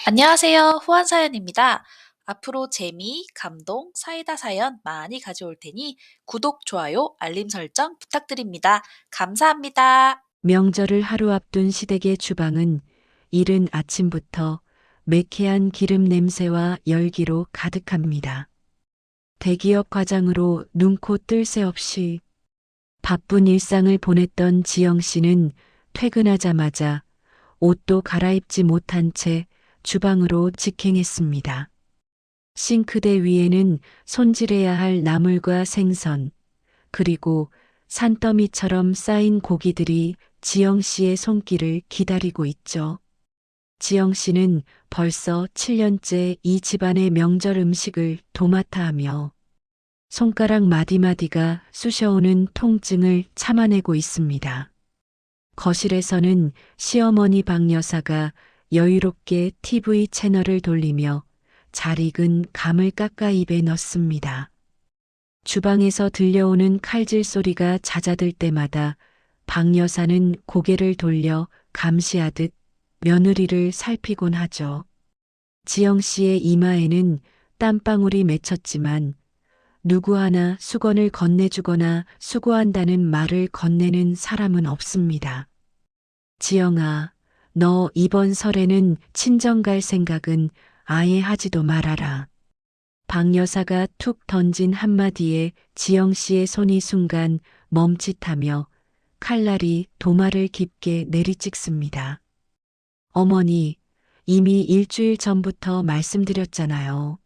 안녕하세요. 후안사연입니다. 앞으로 재미, 감동, 사이다 사연 많이 가져올 테니 구독, 좋아요, 알림 설정 부탁드립니다. 감사합니다. 명절을 하루 앞둔 시댁의 주방은 이른 아침부터 매캐한 기름 냄새와 열기로 가득합니다. 대기업 과장으로 눈코 뜰 새 없이 바쁜 일상을 보냈던 지영 씨는 퇴근하자마자 옷도 갈아입지 못한 채 주방으로 직행했습니다. 싱크대 위에는 손질해야 할 나물과 생선, 그리고 산더미처럼 쌓인 고기들이 지영 씨의 손길을 기다리고 있죠. 지영 씨는 벌써 7년째 이 집안의 명절 음식을 도맡아 하며 손가락 마디마디가 쑤셔오는 통증을 참아내고 있습니다. 거실에서는 시어머니 박 여사가 여유롭게 TV 채널을 돌리며 잘 익은 감을 깎아 입에 넣습니다. 주방에서 들려오는 칼질 소리가 잦아들 때마다 박 여사는 고개를 돌려 감시하듯 며느리를 살피곤 하죠. 지영 씨의 이마에는 땀방울이 맺혔지만 누구 하나 수건을 건네주거나 수고한다는 말을 건네는 사람은 없습니다. 지영아, 너 이번 설에는 친정 갈 생각은 아예 하지도 말아라. 박 여사가 툭 던진 한마디에 지영 씨의 손이 순간 멈칫하며 칼날이 도마를 깊게 내리찍습니다. 어머니, 이미 일주일 전부터 말씀드렸잖아요.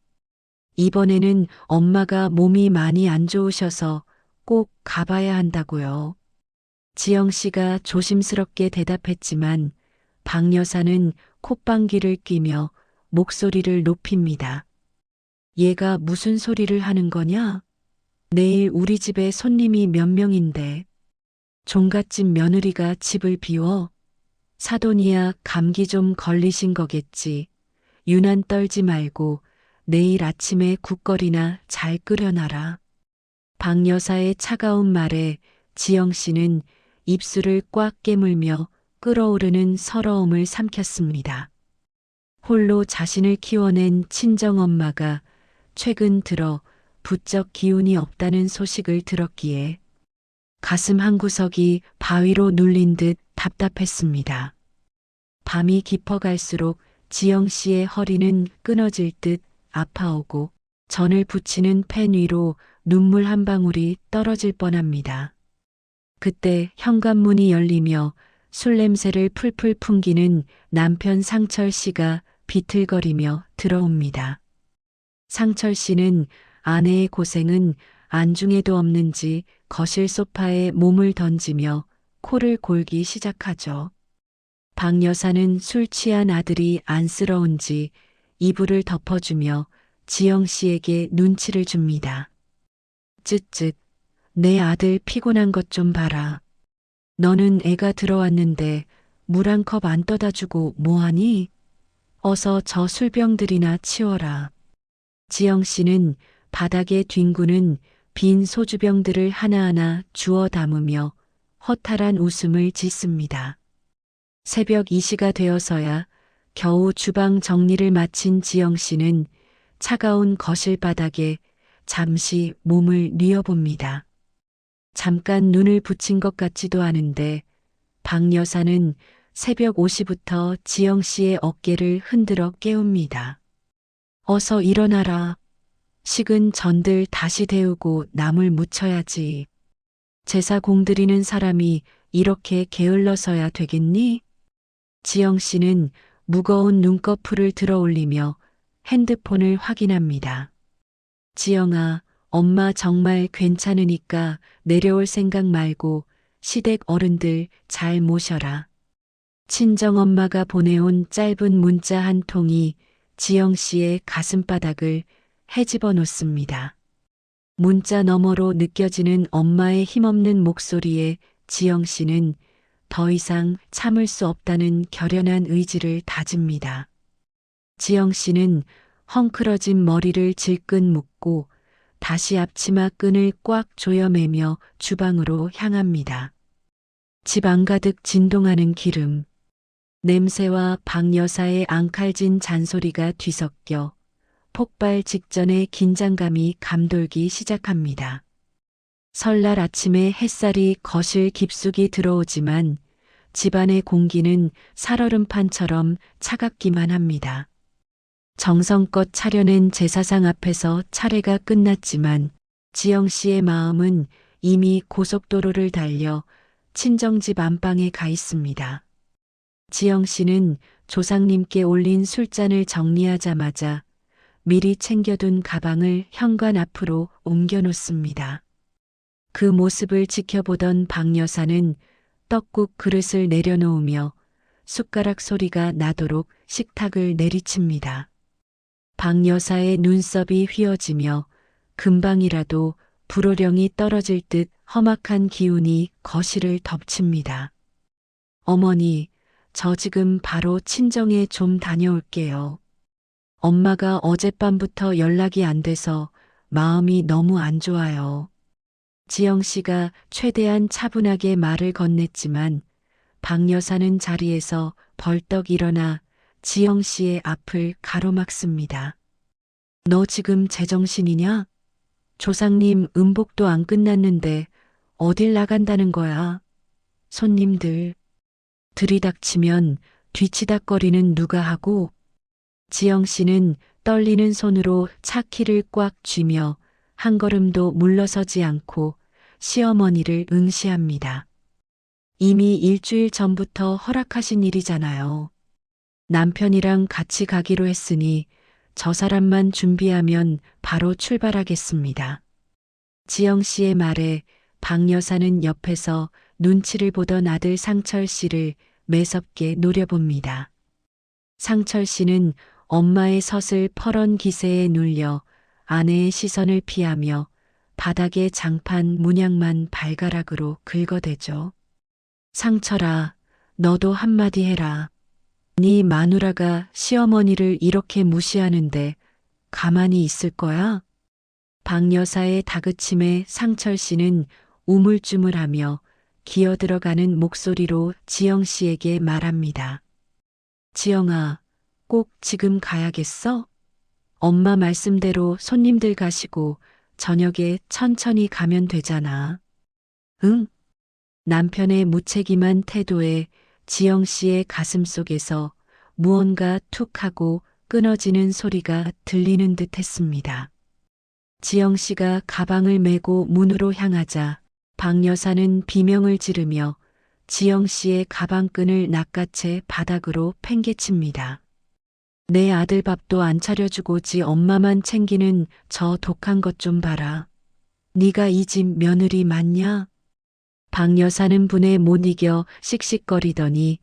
이번에는 엄마가 몸이 많이 안 좋으셔서 꼭 가봐야 한다고요. 지영 씨가 조심스럽게 대답했지만 박 여사는 콧방귀를 뀌며 목소리를 높입니다. 얘가 무슨 소리를 하는 거냐? 내일 우리 집에 손님이 몇 명인데 종갓집 며느리가 집을 비워? 사돈이야 감기 좀 걸리신 거겠지. 유난 떨지 말고 내일 아침에 국거리나 잘 끓여놔라. 박 여사의 차가운 말에 지영 씨는 입술을 꽉 깨물며 끓어오르는 서러움을 삼켰습니다. 홀로 자신을 키워낸 친정엄마가 최근 들어 부쩍 기운이 없다는 소식을 들었기에 가슴 한구석이 바위로 눌린 듯 답답했습니다. 밤이 깊어갈수록 지영 씨의 허리는 끊어질 듯 아파오고 전을 붙이는 팬 위로 눈물 한 방울이 떨어질 뻔합니다. 그때 현관문이 열리며 술 냄새를 풀풀 풍기는 남편 상철 씨가 비틀거리며 들어옵니다. 상철 씨는 아내의 고생은 안중에도 없는지 거실 소파에 몸을 던지며 코를 골기 시작하죠. 박 여사는 술 취한 아들이 안쓰러운지 이불을 덮어주며 지영 씨에게 눈치를 줍니다. 쯧쯧, 내 아들 피곤한 것 좀 봐라. 너는 애가 들어왔는데 물 한 컵 안 떠다 주고 뭐하니? 어서 저 술병들이나 치워라. 지영 씨는 바닥에 뒹구는 빈 소주병들을 하나하나 주워 담으며 허탈한 웃음을 짓습니다. 새벽 2시가 되어서야 겨우 주방 정리를 마친 지영 씨는 차가운 거실 바닥에 잠시 몸을 뉘어봅니다. 잠깐 눈을 붙인 것 같지도 않은데 박 여사는 새벽 5시부터 지영 씨의 어깨를 흔들어 깨웁니다. 어서 일어나라. 식은 전들 다시 데우고 나물 묻혀야지. 제사 공드리는 사람이 이렇게 게을러서야 되겠니? 지영 씨는 무거운 눈꺼풀을 들어 올리며 핸드폰을 확인합니다. 지영아, 엄마 정말 괜찮으니까 내려올 생각 말고 시댁 어른들 잘 모셔라. 친정엄마가 보내온 짧은 문자 한 통이 지영 씨의 가슴바닥을 헤집어 놓습니다. 문자 너머로 느껴지는 엄마의 힘없는 목소리에 지영 씨는 더 이상 참을 수 없다는 결연한 의지를 다집니다. 지영 씨는 헝클어진 머리를 질끈 묶고 다시 앞치마 끈을 꽉 조여매며 주방으로 향합니다. 집 안가득 진동하는 기름. 냄새와 박 여사의 앙칼진 잔소리가 뒤섞여 폭발 직전의 긴장감이 감돌기 시작합니다. 설날 아침에 햇살이 거실 깊숙이 들어오지만 집안의 공기는 살얼음판처럼 차갑기만 합니다. 정성껏 차려낸 제사상 앞에서 차례가 끝났지만 지영 씨의 마음은 이미 고속도로를 달려 친정집 안방에 가 있습니다. 지영 씨는 조상님께 올린 술잔을 정리하자마자 미리 챙겨둔 가방을 현관 앞으로 옮겨 놓습니다. 그 모습을 지켜보던 박 여사는 떡국 그릇을 내려놓으며 숟가락 소리가 나도록 식탁을 내리칩니다. 박 여사의 눈썹이 휘어지며 금방이라도 불호령이 떨어질 듯 험악한 기운이 거실을 덮칩니다. 어머니, 저 지금 바로 친정에 좀 다녀올게요. 엄마가 어젯밤부터 연락이 안 돼서 마음이 너무 안 좋아요. 지영 씨가 최대한 차분하게 말을 건넸지만 박 여사는 자리에서 벌떡 일어나 지영 씨의 앞을 가로막습니다. 너 지금 제정신이냐? 조상님 음복도 안 끝났는데 어딜 나간다는 거야? 손님들 들이닥치면 뒤치닥거리는 누가 하고? 지영 씨는 떨리는 손으로 차 키를 꽉 쥐며 한 걸음도 물러서지 않고 시어머니를 응시합니다. 이미 일주일 전부터 허락하신 일이잖아요. 남편이랑 같이 가기로 했으니 저 사람만 준비하면 바로 출발하겠습니다. 지영 씨의 말에 박 여사는 옆에서 눈치를 보던 아들 상철 씨를 매섭게 노려봅니다. 상철 씨는 엄마의 서슬 퍼런 기세에 눌려 아내의 시선을 피하며 바닥에 장판 문양만 발가락으로 긁어대죠. 상철아, 너도 한마디 해라. 네 마누라가 시어머니를 이렇게 무시하는데 가만히 있을 거야? 박 여사의 다그침에 상철 씨는 우물쭈물하며 기어들어가는 목소리로 지영 씨에게 말합니다. 지영아, 꼭 지금 가야겠어? 엄마 말씀대로 손님들 가시고 저녁에 천천히 가면 되잖아. 응? 남편의 무책임한 태도에 지영 씨의 가슴 속에서 무언가 툭 하고 끊어지는 소리가 들리는 듯 했습니다. 지영 씨가 가방을 메고 문으로 향하자 박 여사는 비명을 지르며 지영 씨의 가방끈을 낚아채 바닥으로 팽개칩니다. 내 아들 밥도 안 차려주고지 엄마만 챙기는 저 독한 것 좀 봐라. 네가 이 집 며느리 맞냐? 박 여사는 분에 못 이겨 씩씩거리더니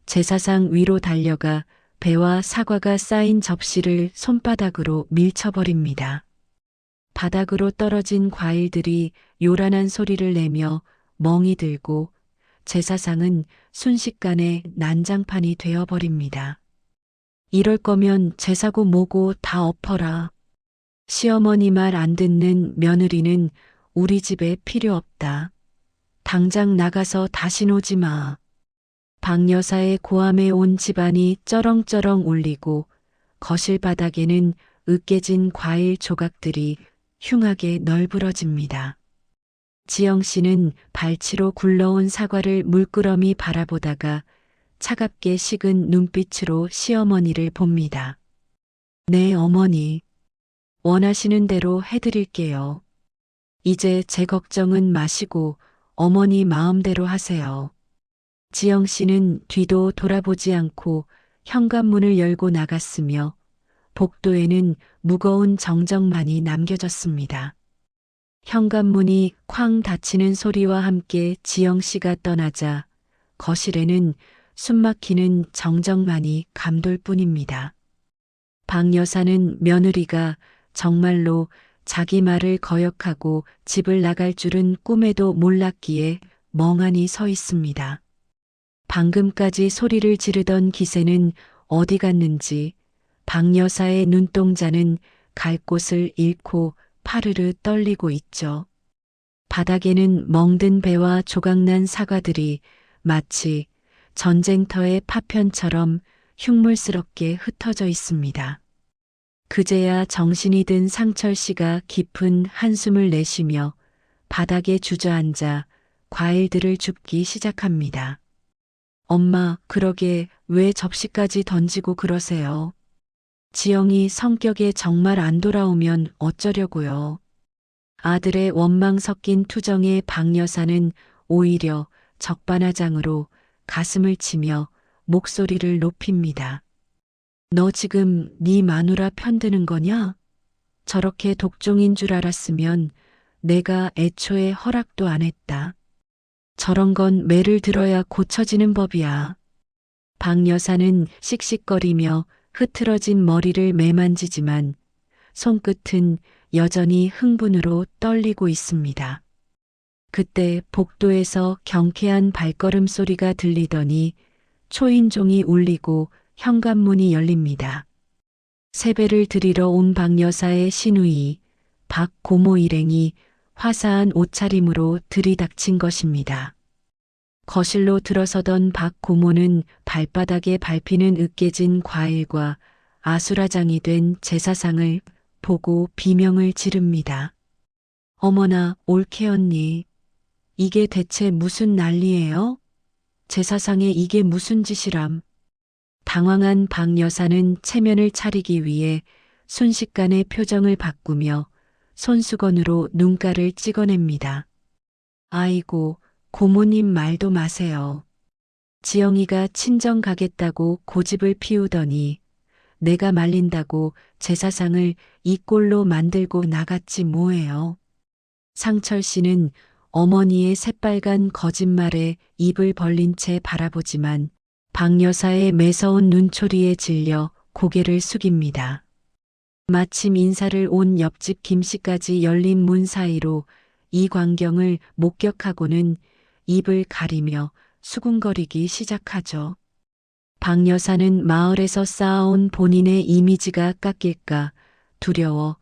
제사상 위로 달려가 배와 사과가 쌓인 접시를 손바닥으로 밀쳐버립니다. 바닥으로 떨어진 과일들이 요란한 소리를 내며 멍이 들고 제사상은 순식간에 난장판이 되어버립니다. 이럴 거면 제사고 뭐고 다 엎어라. 시어머니 말 안 듣는 며느리는 우리 집에 필요 없다. 당장 나가서 다시 오지 마. 박 여사의 고함에 온 집안이 쩌렁쩌렁 울리고 거실 바닥에는 으깨진 과일 조각들이 흉하게 널브러집니다. 지영 씨는 발치로 굴러온 사과를 물끄러미 바라보다가 차갑게 식은 눈빛으로 시어머니를 봅니다. 네, 어머니. 원하시는 대로 해드릴게요. 이제 제 걱정은 마시고 어머니 마음대로 하세요. 지영 씨는 뒤도 돌아보지 않고 현관문을 열고 나갔으며 복도에는 무거운 정적만이 남겨졌습니다. 현관문이 쾅 닫히는 소리와 함께 지영 씨가 떠나자 거실에는 숨막히는 정적만이 감돌 뿐입니다. 박 여사는 며느리가 정말로 자기 말을 거역하고 집을 나갈 줄은 꿈에도 몰랐기에 멍하니 서 있습니다. 방금까지 소리를 지르던 기세는 어디 갔는지 박 여사의 눈동자는 갈 곳을 잃고 파르르 떨리고 있죠. 바닥에는 멍든 배와 조각난 사과들이 마치 전쟁터의 파편처럼 흉물스럽게 흩어져 있습니다. 그제야 정신이 든 상철 씨가 깊은 한숨을 내쉬며 바닥에 주저앉아 과일들을 줍기 시작합니다. 엄마, 그러게 왜 접시까지 던지고 그러세요? 지영이 성격에 정말 안 돌아오면 어쩌려고요. 아들의 원망 섞인 투정에 박 여사는 오히려 적반하장으로 가슴을 치며 목소리를 높입니다. 너 지금 네 마누라 편드는 거냐? 저렇게 독종인 줄 알았으면 내가 애초에 허락도 안 했다. 저런 건 매를 들어야 고쳐지는 법이야. 박 여사는 씩씩거리며 흐트러진 머리를 매만지지만 손끝은 여전히 흥분으로 떨리고 있습니다. 그때 복도에서 경쾌한 발걸음 소리가 들리더니 초인종이 울리고 현관문이 열립니다. 세배를 드리러 온 박 여사의 시누이 박 고모 일행이 화사한 옷차림으로 들이닥친 것입니다. 거실로 들어서던 박 고모는 발바닥에 밟히는 으깨진 과일과 아수라장이 된 제사상을 보고 비명을 지릅니다. 어머나, 올케 언니. 이게 대체 무슨 난리예요? 제사상에 이게 무슨 짓이람. 당황한 박 여사는 체면을 차리기 위해 순식간에 표정을 바꾸며 손수건으로 눈가를 찍어냅니다. 아이고, 고모님 말도 마세요. 지영이가 친정 가겠다고 고집을 피우더니 내가 말린다고 제사상을 이 꼴로 만들고 나갔지 뭐예요. 상철 씨는 어머니의 새빨간 거짓말에 입을 벌린 채 바라보지만 박 여사의 매서운 눈초리에 질려 고개를 숙입니다. 마침 인사를 온 옆집 김 씨까지 열린 문 사이로 이 광경을 목격하고는 입을 가리며 수군거리기 시작하죠. 박 여사는 마을에서 쌓아온 본인의 이미지가 깎일까 두려워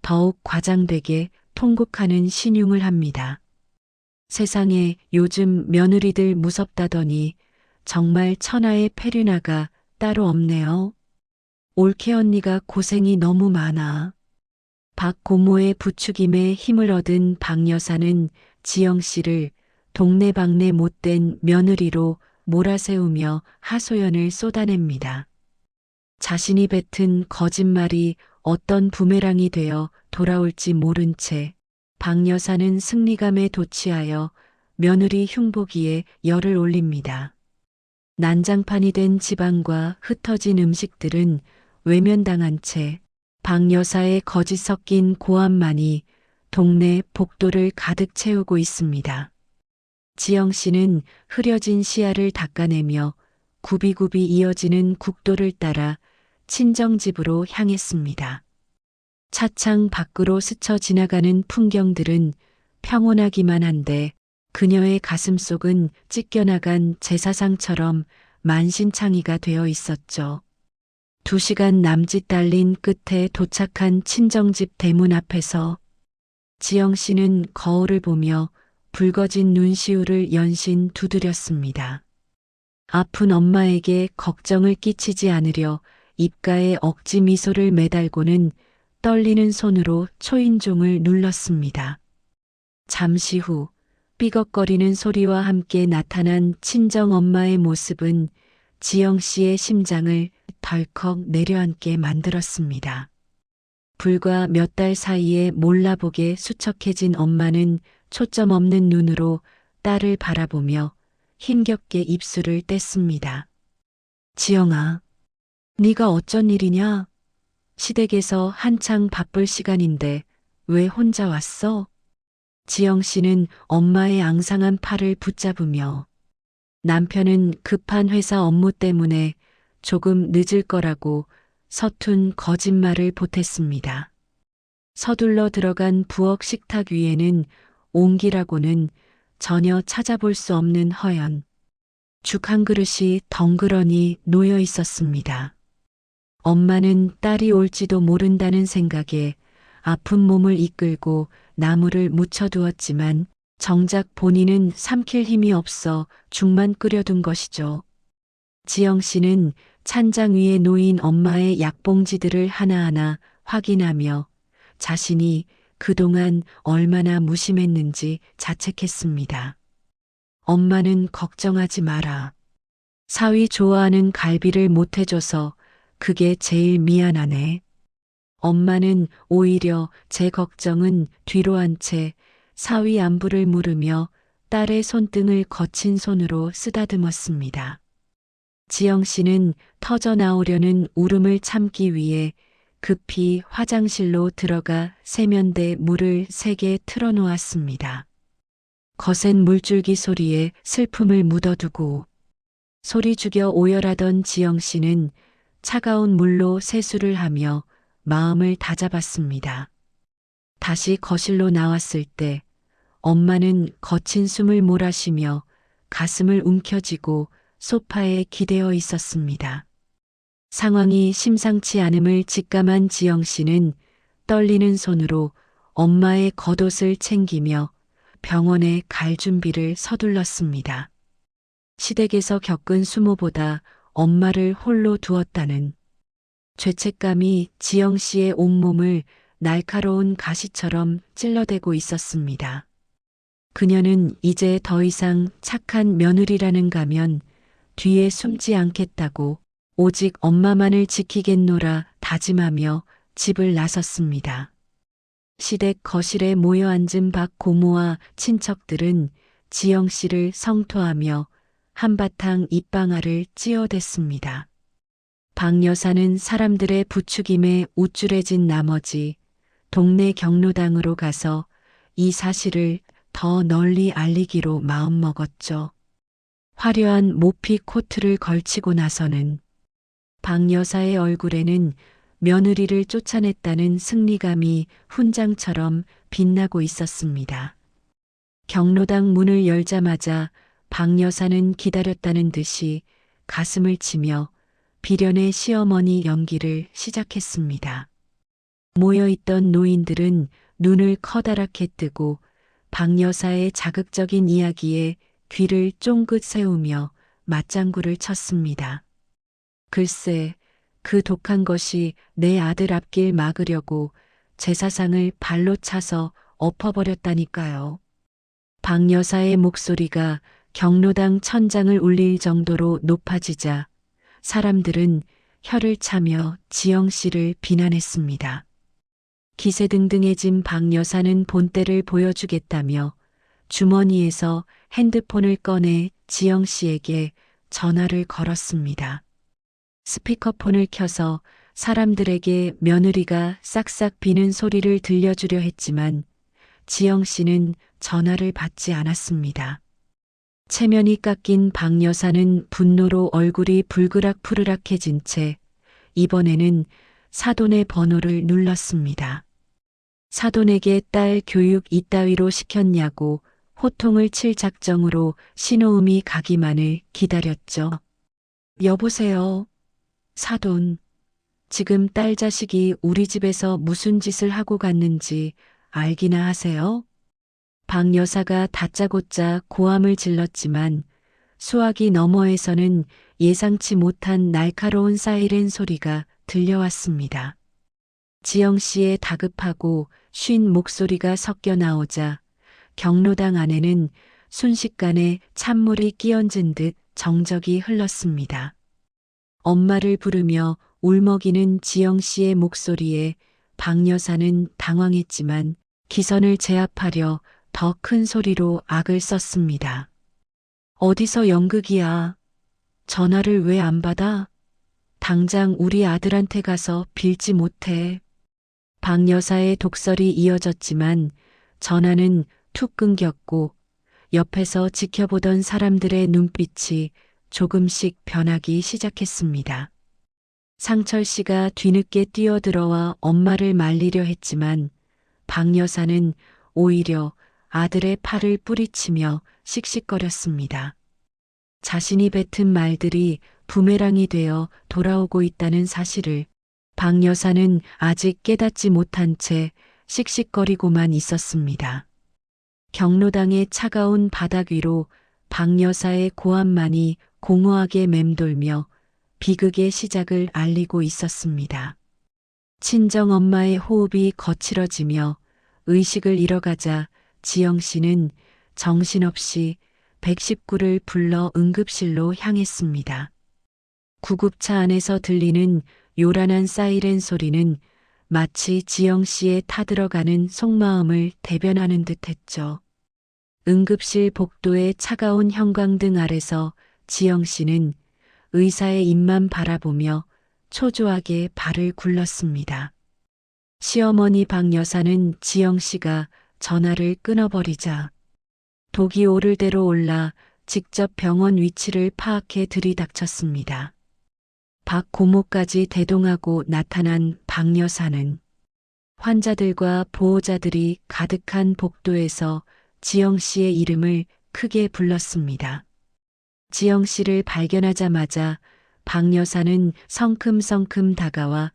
더욱 과장되게 통곡하는 신용을 합니다. 세상에 요즘 며느리들 무섭다더니 정말 천하의 페류나가 따로 없네요. 올케 언니가 고생이 너무 많아. 박 고모의 부추김에 힘을 얻은 박 여사는 지영 씨를 동네방네 못된 며느리로 몰아세우며 하소연을 쏟아냅니다. 자신이 뱉은 거짓말이 어떤 부메랑이 되어 돌아올지 모른 채 박 여사는 승리감에 도취하여 며느리 흉보기에 열을 올립니다. 난장판이 된 지방과 흩어진 음식들은 외면당한 채 박 여사의 거짓 섞인 고함만이 동네 복도를 가득 채우고 있습니다. 지영 씨는 흐려진 시야를 닦아내며 굽이굽이 이어지는 국도를 따라 친정집으로 향했습니다. 차창 밖으로 스쳐 지나가는 풍경들은 평온하기만 한데 그녀의 가슴속은 찢겨나간 제사상처럼 만신창이가 되어 있었죠. 2시간 남짓 달린 끝에 도착한 친정집 대문 앞에서 지영 씨는 거울을 보며 붉어진 눈시울을 연신 두드렸습니다. 아픈 엄마에게 걱정을 끼치지 않으려 입가에 억지 미소를 매달고는 떨리는 손으로 초인종을 눌렀습니다. 잠시 후 삐걱거리는 소리와 함께 나타난 친정 엄마의 모습은 지영 씨의 심장을 덜컥 내려앉게 만들었습니다. 불과 몇 달 사이에 몰라보게 수척해진 엄마는 초점 없는 눈으로 딸을 바라보며 힘겹게 입술을 뗐습니다. 지영아, 네가 어쩐 일이냐? 시댁에서 한창 바쁠 시간인데 왜 혼자 왔어? 지영 씨는 엄마의 앙상한 팔을 붙잡으며 남편은 급한 회사 업무 때문에 조금 늦을 거라고 서툰 거짓말을 보탰습니다. 서둘러 들어간 부엌 식탁 위에는 옹기라고는 전혀 찾아볼 수 없는 허연, 죽 한 그릇이 덩그러니 놓여 있었습니다. 엄마는 딸이 올지도 모른다는 생각에 아픈 몸을 이끌고 나물을 묻혀두었지만 정작 본인은 삼킬 힘이 없어 죽만 끓여둔 것이죠. 지영 씨는 찬장 위에 놓인 엄마의 약봉지들을 하나하나 확인하며 자신이 그동안 얼마나 무심했는지 자책했습니다. 엄마는 걱정하지 마라. 사위 좋아하는 갈비를 못 해줘서 그게 제일 미안하네. 엄마는 오히려 제 걱정은 뒤로 한 채 사위 안부를 물으며 딸의 손등을 거친 손으로 쓰다듬었습니다. 지영 씨는 터져 나오려는 울음을 참기 위해 급히 화장실로 들어가 세면대 물을 세게 틀어놓았습니다. 거센 물줄기 소리에 슬픔을 묻어두고 소리 죽여 오열하던 지영 씨는 차가운 물로 세수를 하며 마음을 다잡았습니다. 다시 거실로 나왔을 때 엄마는 거친 숨을 몰아쉬며 가슴을 움켜쥐고 소파에 기대어 있었습니다. 상황이 심상치 않음을 직감한 지영 씨는 떨리는 손으로 엄마의 겉옷을 챙기며 병원에 갈 준비를 서둘렀습니다. 시댁에서 겪은 수모보다 엄마를 홀로 두었다는 죄책감이 지영 씨의 온몸을 날카로운 가시처럼 찔러대고 있었습니다. 그녀는 이제 더 이상 착한 며느리라는 가면 뒤에 숨지 않겠다고 오직 엄마만을 지키겠노라 다짐하며 집을 나섰습니다. 시댁 거실에 모여 앉은 박 고모와 친척들은 지영 씨를 성토하며 한바탕 입방아를 찧어댔습니다. 박 여사는 사람들의 부추김에 우쭐해진 나머지 동네 경로당으로 가서 이 사실을 더 널리 알리기로 마음먹었죠. 화려한 모피 코트를 걸치고 나서는 박 여사의 얼굴에는 며느리를 쫓아냈다는 승리감이 훈장처럼 빛나고 있었습니다. 경로당 문을 열자마자 박 여사는 기다렸다는 듯이 가슴을 치며 비련의 시어머니 연기를 시작했습니다. 모여있던 노인들은 눈을 커다랗게 뜨고 박 여사의 자극적인 이야기에 귀를 쫑긋 세우며 맞장구를 쳤습니다. 글쎄, 그 독한 것이 내 아들 앞길 막으려고 제사상을 발로 차서 엎어버렸다니까요. 박 여사의 목소리가 경로당 천장을 울릴 정도로 높아지자 사람들은 혀를 차며 지영 씨를 비난했습니다. 기세등등해진 박 여사는 본때를 보여주겠다며 주머니에서 핸드폰을 꺼내 지영 씨에게 전화를 걸었습니다. 스피커폰을 켜서 사람들에게 며느리가 싹싹 비는 소리를 들려주려 했지만 지영 씨는 전화를 받지 않았습니다. 체면이 깎인 박 여사는 분노로 얼굴이 불그락푸르락해진 채 이번에는 사돈의 번호를 눌렀습니다. 사돈에게 딸 교육 이따위로 시켰냐고 호통을 칠 작정으로 신호음이 가기만을 기다렸죠. 여보세요. 사돈, 지금 딸 자식이 우리 집에서 무슨 짓을 하고 갔는지 알기나 하세요? 박 여사가 다짜고짜 고함을 질렀지만 수화기 너머에서는 예상치 못한 날카로운 사이렌 소리가 들려왔습니다. 지영 씨의 다급하고 쉰 목소리가 섞여 나오자 경로당 안에는 순식간에 찬물이 끼얹은 듯 정적이 흘렀습니다. 엄마를 부르며 울먹이는 지영 씨의 목소리에 박 여사는 당황했지만 기선을 제압하려 더 큰 소리로 악을 썼습니다. 어디서 연극이야? 전화를 왜 안 받아? 당장 우리 아들한테 가서 빌지 못해. 박 여사의 독설이 이어졌지만 전화는 툭 끊겼고 옆에서 지켜보던 사람들의 눈빛이 조금씩 변하기 시작했습니다. 상철 씨가 뒤늦게 뛰어들어와 엄마를 말리려 했지만 박 여사는 오히려 아들의 팔을 뿌리치며 씩씩거렸습니다. 자신이 뱉은 말들이 부메랑이 되어 돌아오고 있다는 사실을 박 여사는 아직 깨닫지 못한 채 씩씩거리고만 있었습니다. 경로당의 차가운 바닥 위로 박 여사의 고함만이 공허하게 맴돌며 비극의 시작을 알리고 있었습니다. 친정 엄마의 호흡이 거칠어지며 의식을 잃어가자 지영 씨는 정신없이 119를 불러 응급실로 향했습니다. 구급차 안에서 들리는 요란한 사이렌 소리는 마치 지영 씨의 타들어가는 속마음을 대변하는 듯했죠. 응급실 복도의 차가운 형광등 아래서 지영 씨는 의사의 입만 바라보며 초조하게 발을 굴렀습니다. 시어머니 박 여사는 지영 씨가 전화를 끊어버리자 독이 오를 대로 올라 직접 병원 위치를 파악해 들이닥쳤습니다. 박 고모까지 대동하고 나타난 박 여사는 환자들과 보호자들이 가득한 복도에서 지영 씨의 이름을 크게 불렀습니다. 지영 씨를 발견하자마자 박 여사는 성큼성큼 다가와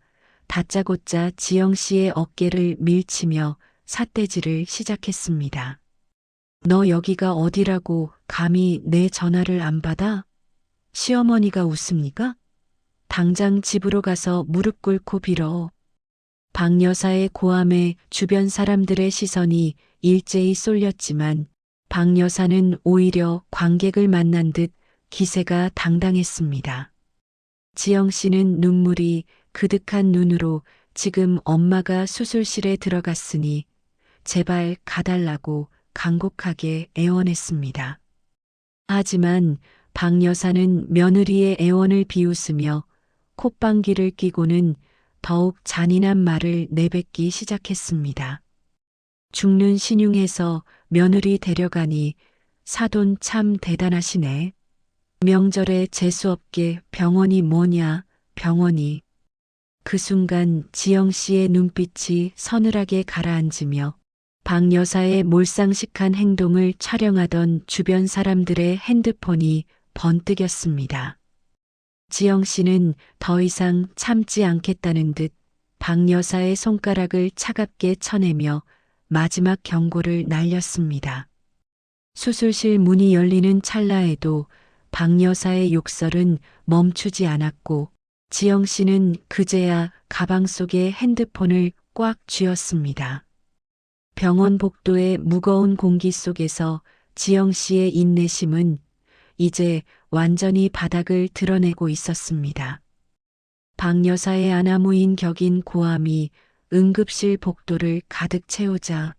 다짜고짜 지영 씨의 어깨를 밀치며 삿대질을 시작했습니다. 너 여기가 어디라고 감히 내 전화를 안 받아? 시어머니가 웃습니까? 당장 집으로 가서 무릎 꿇고 빌어. 박 여사의 고함에 주변 사람들의 시선이 일제히 쏠렸지만 박 여사는 오히려 관객을 만난 듯 기세가 당당했습니다. 지영 씨는 눈물이 그득한 눈으로 지금 엄마가 수술실에 들어갔으니 제발 가달라고 간곡하게 애원했습니다. 하지만 박 여사는 며느리의 애원을 비웃으며 콧방귀를 뀌고는 더욱 잔인한 말을 내뱉기 시작했습니다. 죽는 신용해서 며느리 데려가니 사돈 참 대단하시네. 명절에 재수없게 병원이 뭐냐, 병원이. 그 순간 지영 씨의 눈빛이 서늘하게 가라앉으며 박 여사의 몰상식한 행동을 촬영하던 주변 사람들의 핸드폰이 번뜩였습니다. 지영 씨는 더 이상 참지 않겠다는 듯 박 여사의 손가락을 차갑게 쳐내며 마지막 경고를 날렸습니다. 수술실 문이 열리는 찰나에도 박 여사의 욕설은 멈추지 않았고 지영 씨는 그제야 가방 속에 핸드폰을 꽉 쥐었습니다. 병원 복도의 무거운 공기 속에서 지영 씨의 인내심은 이제 완전히 바닥을 드러내고 있었습니다. 박 여사의 아나무인 격인 고함이 응급실 복도를 가득 채우자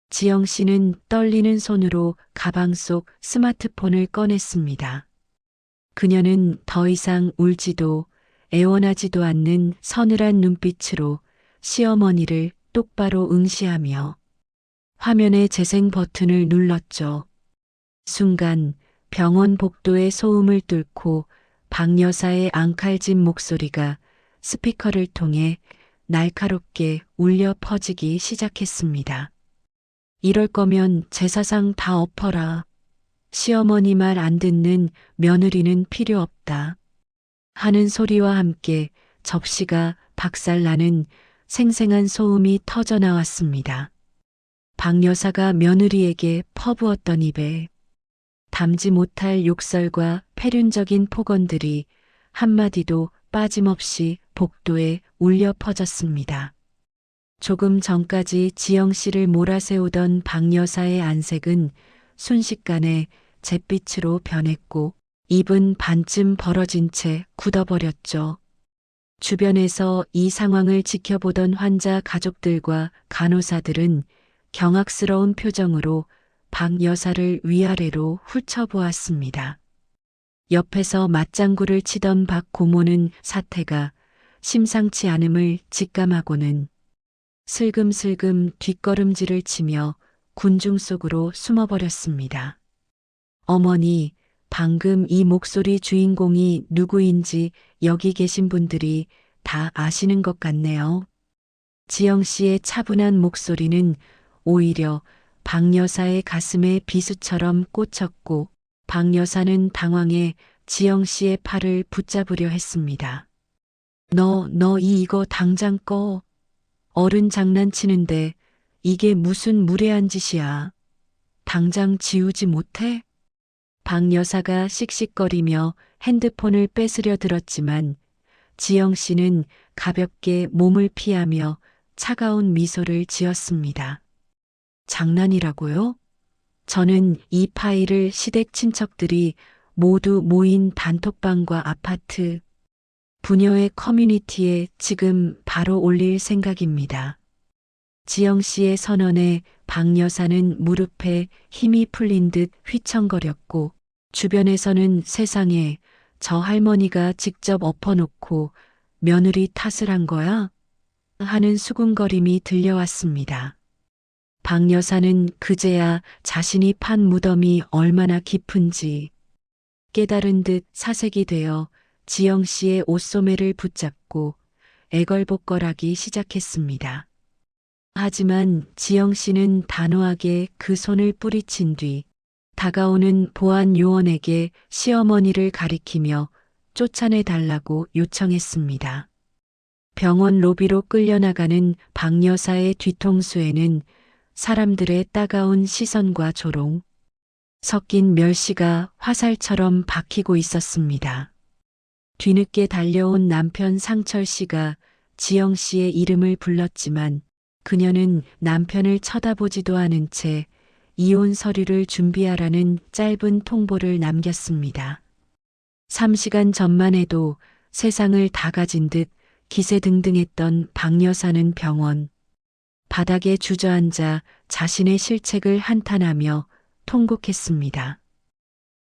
지영 씨는 떨리는 손으로 가방 속 스마트폰을 꺼냈습니다. 그녀는 더 이상 울지도 애원하지도 않는 서늘한 눈빛으로 시어머니를 똑바로 응시하며 화면의 재생 버튼을 눌렀죠. 순간 병원 복도의 소음을 뚫고 박 여사의 앙칼진 목소리가 스피커를 통해 날카롭게 울려 퍼지기 시작했습니다. 이럴 거면 제사상 다 엎어라. 시어머니 말 안 듣는 며느리는 필요 없다. 하는 소리와 함께 접시가 박살나는 생생한 소음이 터져 나왔습니다. 박 여사가 며느리에게 퍼부었던 입에 담지 못할 욕설과 패륜적인 폭언들이 한마디도 빠짐없이 복도에 울려 퍼졌습니다. 조금 전까지 지영 씨를 몰아세우던 박 여사의 안색은 순식간에 잿빛으로 변했고 입은 반쯤 벌어진 채 굳어버렸죠. 주변에서 이 상황을 지켜보던 환자 가족들과 간호사들은 경악스러운 표정으로 박 여사를 위아래로 훑어보았습니다. 옆에서 맞장구를 치던 박 고모는 사태가 심상치 않음을 직감하고는 슬금슬금 뒷걸음질을 치며 군중 속으로 숨어버렸습니다. 어머니, 방금 이 목소리 주인공이 누구인지 여기 계신 분들이 다 아시는 것 같네요. 지영 씨의 차분한 목소리는 오히려 박 여사의 가슴에 비수처럼 꽂혔고 박 여사는 당황해 지영 씨의 팔을 붙잡으려 했습니다. 너 이거 당장 꺼. 어른 장난치는데 이게 무슨 무례한 짓이야. 당장 지우지 못해? 박 여사가 씩씩거리며 핸드폰을 뺏으려 들었지만 지영 씨는 가볍게 몸을 피하며 차가운 미소를 지었습니다. 장난이라고요? 저는 이 파일을 시댁 친척들이 모두 모인 단톡방과 아파트, 부녀의 커뮤니티에 지금 바로 올릴 생각입니다. 지영 씨의 선언에 박 여사는 무릎에 힘이 풀린 듯 휘청거렸고 주변에서는 세상에 저 할머니가 직접 엎어놓고 며느리 탓을 한 거야? 하는 수군거림이 들려왔습니다. 박 여사는 그제야 자신이 판 무덤이 얼마나 깊은지 깨달은 듯 사색이 되어 지영 씨의 옷소매를 붙잡고 애걸복걸하기 시작했습니다. 하지만 지영 씨는 단호하게 그 손을 뿌리친 뒤 다가오는 보안 요원에게 시어머니를 가리키며 쫓아내 달라고 요청했습니다. 병원 로비로 끌려나가는 박 여사의 뒤통수에는 사람들의 따가운 시선과 조롱, 섞인 멸시가 화살처럼 박히고 있었습니다. 뒤늦게 달려온 남편 상철 씨가 지영 씨의 이름을 불렀지만 그녀는 남편을 쳐다보지도 않은 채 이혼 서류를 준비하라는 짧은 통보를 남겼습니다. 3시간 전만 해도 세상을 다 가진 듯 기세등등했던 박 여사는 병원 바닥에 주저앉아 자신의 실책을 한탄하며 통곡했습니다.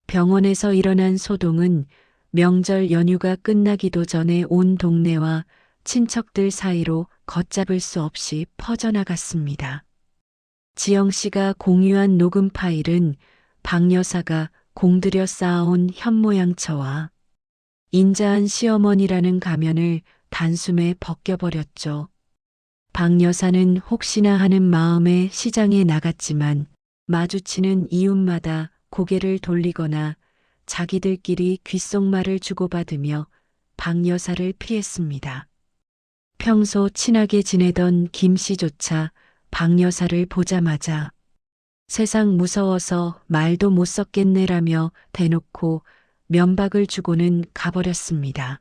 병원에서 일어난 소동은 명절 연휴가 끝나기도 전에 온 동네와 친척들 사이로 걷잡을 수 없이 퍼져나갔습니다. 지영 씨가 공유한 녹음 파일은 박 여사가 공들여 쌓아온 현모양처와 인자한 시어머니라는 가면을 단숨에 벗겨버렸죠. 박 여사는 혹시나 하는 마음에 시장에 나갔지만 마주치는 이웃마다 고개를 돌리거나 자기들끼리 귓속말을 주고받으며 박 여사를 피했습니다. 평소 친하게 지내던 김 씨조차 박 여사를 보자마자 세상 무서워서 말도 못 섞겠네라며 대놓고 면박을 주고는 가버렸습니다.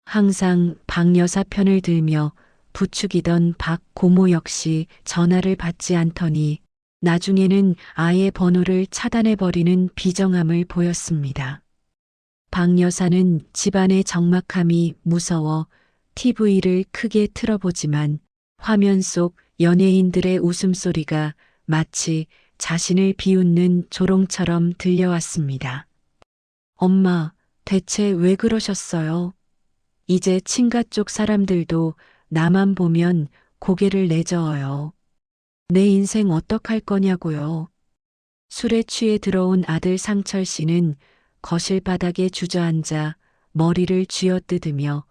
항상 박 여사 편을 들며 부추기던 박 고모 역시 전화를 받지 않더니 나중에는 아예 번호를 차단해버리는 비정함을 보였습니다. 박 여사는 집안의 적막함이 무서워 TV를 크게 틀어보지만 화면 속 연예인들의 웃음소리가 마치 자신을 비웃는 조롱처럼 들려왔습니다. 엄마, 대체 왜 그러셨어요? 이제 친가 쪽 사람들도 나만 보면 고개를 내저어요. 내 인생 어떡할 거냐고요. 술에 취해 들어온 아들 상철 씨는 거실 바닥에 주저앉아 머리를 쥐어뜯으며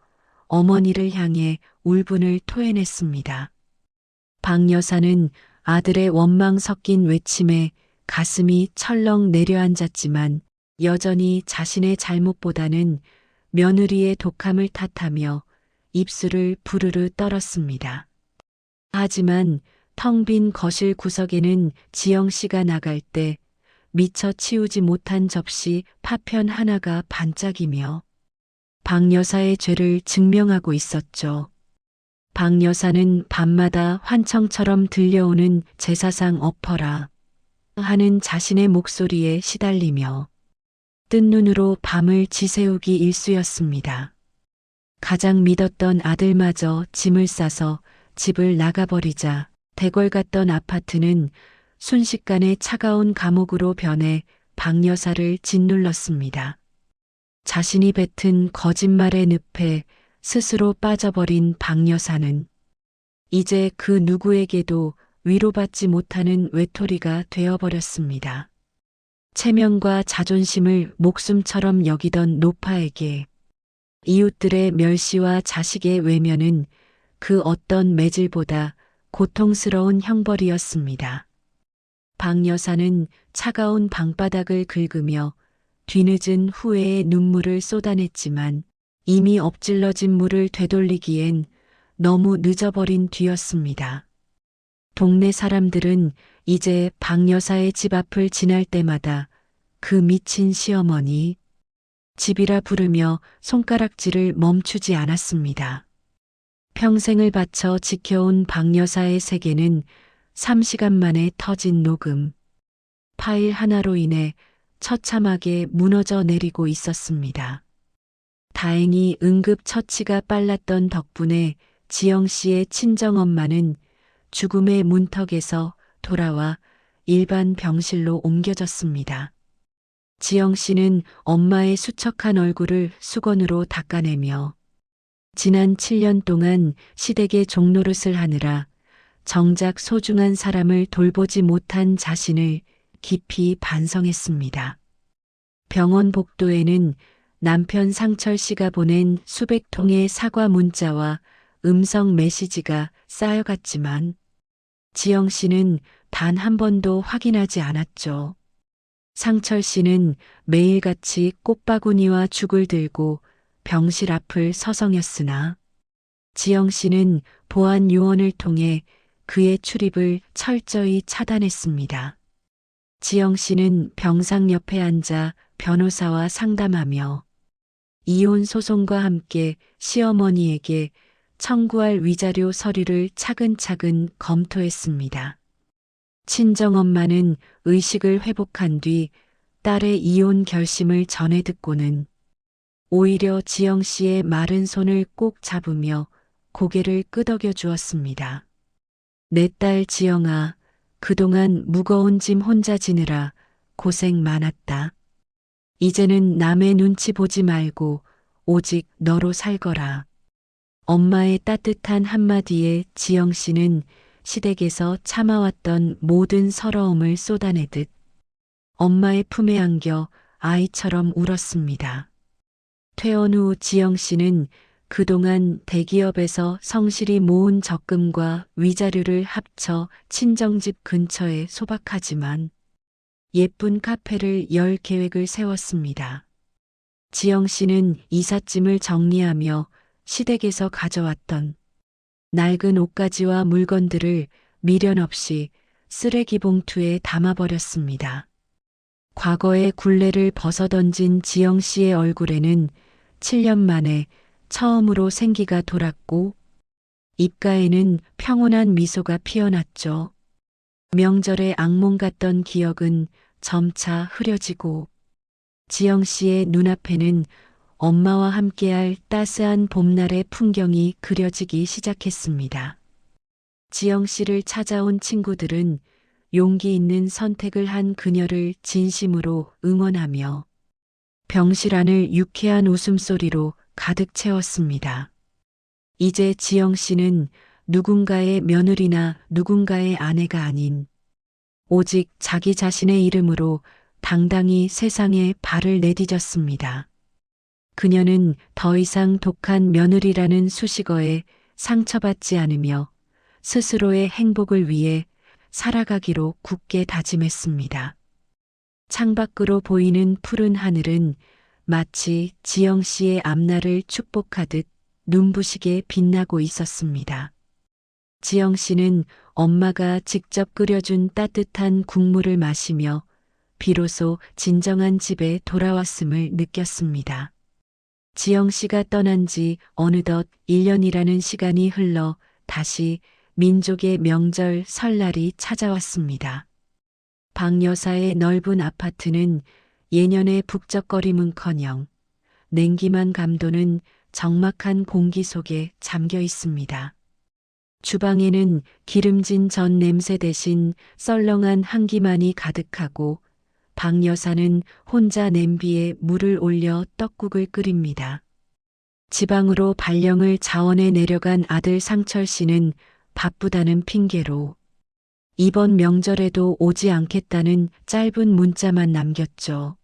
어머니를 향해 울분을 토해냈습니다. 박 여사는 아들의 원망 섞인 외침에 가슴이 철렁 내려앉았지만 여전히 자신의 잘못보다는 며느리의 독함을 탓하며 입술을 부르르 떨었습니다. 하지만 텅 빈 거실 구석에는 지영 씨가 나갈 때 미처 치우지 못한 접시 파편 하나가 반짝이며 박 여사의 죄를 증명하고 있었죠. 박 여사는 밤마다 환청처럼 들려오는 제사상 엎어라 하는 자신의 목소리에 시달리며 뜬 눈으로 밤을 지새우기 일쑤였습니다. 가장 믿었던 아들마저 짐을 싸서 집을 나가버리자 대궐 같던 아파트는 순식간에 차가운 감옥으로 변해 박 여사를 짓눌렀습니다. 자신이 뱉은 거짓말의 늪에 스스로 빠져버린 박 여사는 이제 그 누구에게도 위로받지 못하는 외톨이가 되어버렸습니다. 체면과 자존심을 목숨처럼 여기던 노파에게 이웃들의 멸시와 자식의 외면은 그 어떤 매질보다 고통스러운 형벌이었습니다. 박 여사는 차가운 방바닥을 긁으며 뒤늦은 후회의 눈물을 쏟아냈지만 이미 엎질러진 물을 되돌리기엔 너무 늦어버린 뒤였습니다. 동네 사람들은 이제 박 여사의 집 앞을 지날 때마다 그 미친 시어머니. 집이라 부르며 손가락질을 멈추지 않았습니다. 평생을 바쳐 지켜온 박 여사의 세계는 3시간 만에 터진 녹음. 파일 하나로 인해 처참하게 무너져 내리고 있었습니다. 다행히 응급 처치가 빨랐던 덕분에 지영 씨의 친정엄마는 죽음의 문턱에서 돌아와 일반 병실로 옮겨졌습니다. 지영 씨는 엄마의 수척한 얼굴을 수건으로 닦아내며 지난 7년 동안 시댁의 종노릇을 하느라 정작 소중한 사람을 돌보지 못한 자신을 깊이 반성했습니다. 병원 복도에는 남편 상철 씨가 보낸 수백 통의 사과 문자와 음성 메시지가 쌓여갔지만 지영 씨는 단 한 번도 확인하지 않았죠. 상철 씨는 매일같이 꽃바구니와 죽을 들고 병실 앞을 서성였으나 지영 씨는 보안 요원을 통해 그의 출입을 철저히 차단했습니다. 지영 씨는 병상 옆에 앉아 변호사와 상담하며 이혼 소송과 함께 시어머니에게 청구할 위자료 서류를 차근차근 검토했습니다. 친정엄마는 의식을 회복한 뒤 딸의 이혼 결심을 전해 듣고는 오히려 지영 씨의 마른 손을 꼭 잡으며 고개를 끄덕여 주었습니다. 내 딸 지영아, 그동안 무거운 짐 혼자 지느라 고생 많았다. 이제는 남의 눈치 보지 말고 오직 너로 살거라. 엄마의 따뜻한 한마디에 지영 씨는 시댁에서 참아왔던 모든 서러움을 쏟아내듯 엄마의 품에 안겨 아이처럼 울었습니다. 퇴원 후 지영 씨는 그동안 대기업에서 성실히 모은 적금과 위자료를 합쳐 친정집 근처에 소박하지만 예쁜 카페를 열 계획을 세웠습니다. 지영 씨는 이삿짐을 정리하며 시댁에서 가져왔던 낡은 옷가지와 물건들을 미련 없이 쓰레기 봉투에 담아버렸습니다. 과거의 굴레를 벗어던진 지영 씨의 얼굴에는 7년 만에 처음으로 생기가 돌았고 입가에는 평온한 미소가 피어났죠. 명절의 악몽 같던 기억은 점차 흐려지고 지영 씨의 눈앞에는 엄마와 함께할 따스한 봄날의 풍경이 그려지기 시작했습니다. 지영 씨를 찾아온 친구들은 용기 있는 선택을 한 그녀를 진심으로 응원하며 병실 안을 유쾌한 웃음소리로 가득 채웠습니다. 이제 지영 씨는 누군가의 며느리나 누군가의 아내가 아닌 오직 자기 자신의 이름으로 당당히 세상에 발을 내디뎠습니다. 그녀는 더 이상 독한 며느리라는 수식어에 상처받지 않으며 스스로의 행복을 위해 살아가기로 굳게 다짐했습니다. 창밖으로 보이는 푸른 하늘은 마치 지영 씨의 앞날을 축복하듯 눈부시게 빛나고 있었습니다. 지영 씨는 엄마가 직접 끓여준 따뜻한 국물을 마시며 비로소 진정한 집에 돌아왔음을 느꼈습니다. 지영 씨가 떠난 지 어느덧 1년이라는 시간이 흘러 다시 민족의 명절 설날이 찾아왔습니다. 박 여사의 넓은 아파트는 예년의 북적거림은커녕 냉기만 감도는 적막한 공기 속에 잠겨 있습니다. 주방에는 기름진 전 냄새 대신 썰렁한 향기만이 가득하고 박 여사는 혼자 냄비에 물을 올려 떡국을 끓입니다. 지방으로 발령을 자원해 내려간 아들 상철 씨는 바쁘다는 핑계로 이번 명절에도 오지 않겠다는 짧은 문자만 남겼죠.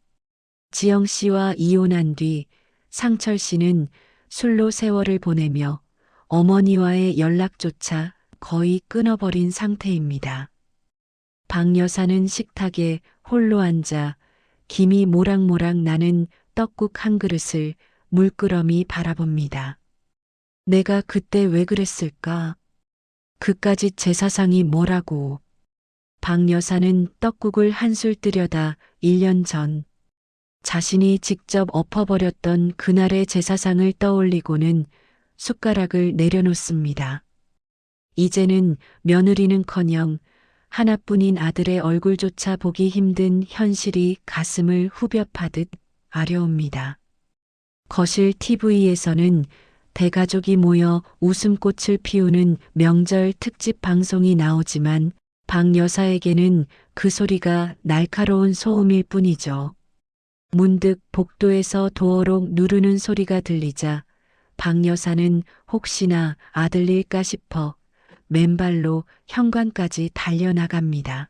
지영 씨와 이혼한 뒤 상철 씨는 술로 세월을 보내며 어머니와의 연락조차 거의 끊어버린 상태입니다. 박 여사는 식탁에 홀로 앉아 김이 모락모락 나는 떡국 한 그릇을 물끄러미 바라봅니다. 내가 그때 왜 그랬을까? 그까짓 제 사상이 뭐라고. 박 여사는 떡국을 한술 뜨려다 1년 전 자신이 직접 엎어버렸던 그날의 제사상을 떠올리고는 숟가락을 내려놓습니다. 이제는 며느리는커녕 하나뿐인 아들의 얼굴조차 보기 힘든 현실이 가슴을 후벼 파듯 아려옵니다. 거실 TV에서는 대가족이 모여 웃음꽃을 피우는 명절 특집 방송이 나오지만 박 여사에게는 그 소리가 날카로운 소음일 뿐이죠. 문득 복도에서 도어록 누르는 소리가 들리자 박 여사는 혹시나 아들일까 싶어 맨발로 현관까지 달려나갑니다.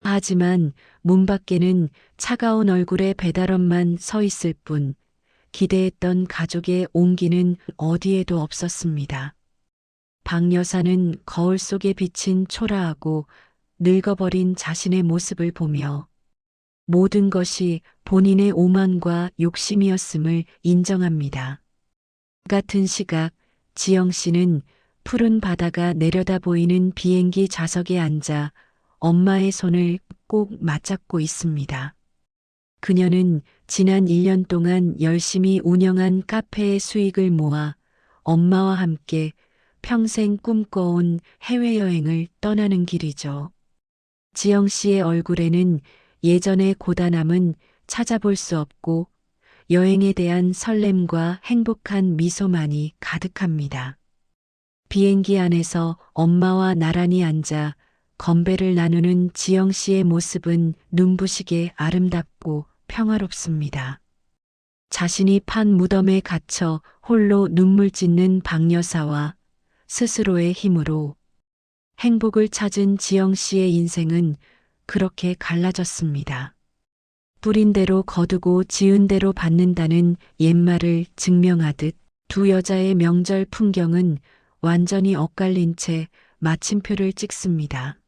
하지만 문 밖에는 차가운 얼굴의 배달원만 서 있을 뿐 기대했던 가족의 온기는 어디에도 없었습니다. 박 여사는 거울 속에 비친 초라하고 늙어버린 자신의 모습을 보며 모든 것이 본인의 오만과 욕심이었음을 인정합니다. 같은 시각 지영 씨는 푸른 바다가 내려다 보이는 비행기 좌석에 앉아 엄마의 손을 꼭 맞잡고 있습니다. 그녀는 지난 1년 동안 열심히 운영한 카페의 수익을 모아 엄마와 함께 평생 꿈꿔온 해외여행을 떠나는 길이죠. 지영 씨의 얼굴에는 예전의 고단함은 찾아볼 수 없고 여행에 대한 설렘과 행복한 미소만이 가득합니다. 비행기 안에서 엄마와 나란히 앉아 건배를 나누는 지영 씨의 모습은 눈부시게 아름답고 평화롭습니다. 자신이 판 무덤에 갇혀 홀로 눈물 짓는 박 여사와 스스로의 힘으로 행복을 찾은 지영 씨의 인생은 그렇게 갈라졌습니다. 뿌린 대로 거두고 지은 대로 받는다는 옛말을 증명하듯 두 여자의 명절 풍경은 완전히 엇갈린 채 마침표를 찍습니다.